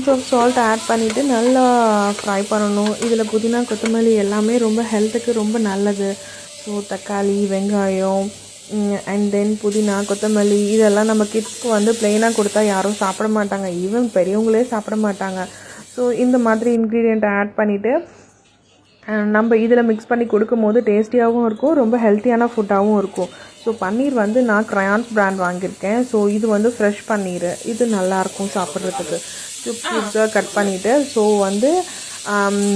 Pinch of salt add பண்ணிவிட்டு நல்லா fry பண்ணணும். இதில் புதினா கொத்தமல்லி எல்லாமே ரொம்ப ஹெல்த்துக்கு ரொம்ப நல்லது. ஸோ தக்காளி வெங்காயம் அண்ட் தென் புதினா கொத்தமல்லி இதெல்லாம் நம்ம கிட்ஸ்க்கு வந்து ப்ளெயினாக கொடுத்தா யாரும் சாப்பிட மாட்டாங்க, ஈவன் பெரியவங்களே சாப்பிட மாட்டாங்க. ஸோ இந்த மாதிரி இன்க்ரீடியண்ட்டை ஆட் பண்ணிவிட்டு நம்ம இதில் மிக்ஸ் பண்ணி கொடுக்கும்போது டேஸ்டியாகவும் இருக்கும், ரொம்ப ஹெல்த்தியான ஃபுட்டாகவும் இருக்கும். ஸோ பன்னீர் வந்து நான் க்ரையான்ஸ் பிராண்ட் வாங்கியிருக்கேன். ஸோ இது வந்து ஃப்ரெஷ் பன்னீர், இது நல்லாயிருக்கும் சாப்பிட்றதுக்கு. க்யூப்ஸாக கட் பண்ணிவிட்டு ஸோ வந்து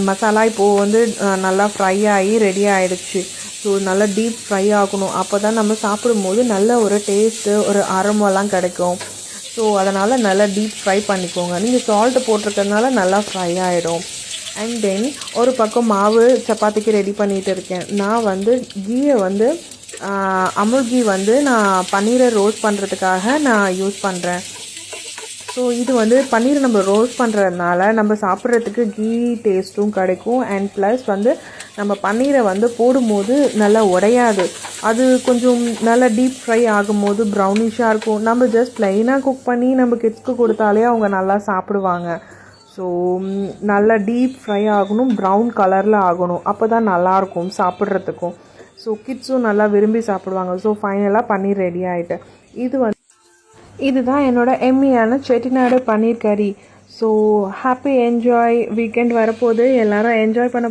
மசாலா இப்போது வந்து நல்லா ஃப்ரை ஆகி ரெடி ஆகிடுச்சு. ஸோ நல்லா டீப் ஃப்ரை ஆகணும், அப்போ தான் நம்ம சாப்பிடும்போது நல்ல ஒரு டேஸ்ட்டு ஒரு அரோமாலாம் கிடைக்கும். ஸோ அதனால் நல்லா டீப் ஃப்ரை பண்ணிக்கோங்க. நீங்கள் சால்ட்டு போட்டிருக்கிறதுனால நல்லா ஃப்ரை ஆகிடும். அண்ட் தென் ஒரு பக்கம் மாவு சப்பாத்திக்கு ரெடி பண்ணிகிட்டு இருக்கேன். நான் வந்து கீயை வந்து அமுல் கீ வந்து நான் பன்னீரை ரோஸ்ட் பண்ணுறதுக்காக நான் யூஸ் பண்ணுறேன். ஸோ இது வந்து பன்னீரை நம்ம ரோஸ்ட் பண்ணுறதுனால நம்ம சாப்பிட்றதுக்கு கீ டேஸ்ட்டும் கிடைக்கும். அண்ட் ப்ளஸ் வந்து நம்ம பன்னீரை வந்து போடும்போது நல்லா உடையாது, அது கொஞ்சம் நல்லா டீப் ஃப்ரை ஆகும்போது ப்ரௌனிஷாக இருக்கும். நம்ம ஜஸ்ட் ப்ளைனாக குக் பண்ணி நம்ம கிட்ஸ்க்கு கொடுத்தாலே அவங்க நல்லா சாப்பிடுவாங்க. ஸோ நல்லா டீப் ஃப்ரை ஆகணும், ப்ரௌன் கலரில் ஆகணும், அப்போ தான் நல்லாயிருக்கும் சாப்பிட்றதுக்கும். ஸோ கிட்ஸும் நல்லா விரும்பி சாப்பிடுவாங்க. ஸோ ஃபைனலாக பன்னீர் ரெடி ஆகிட்டு இதுதான் என்னோடய எம்மியான செட்டிநாடு பன்னீர் கறி. So happy enjoy. வீக்கெண்ட் வரப்போது எல்லோரும் என்ஜாய் பண்ண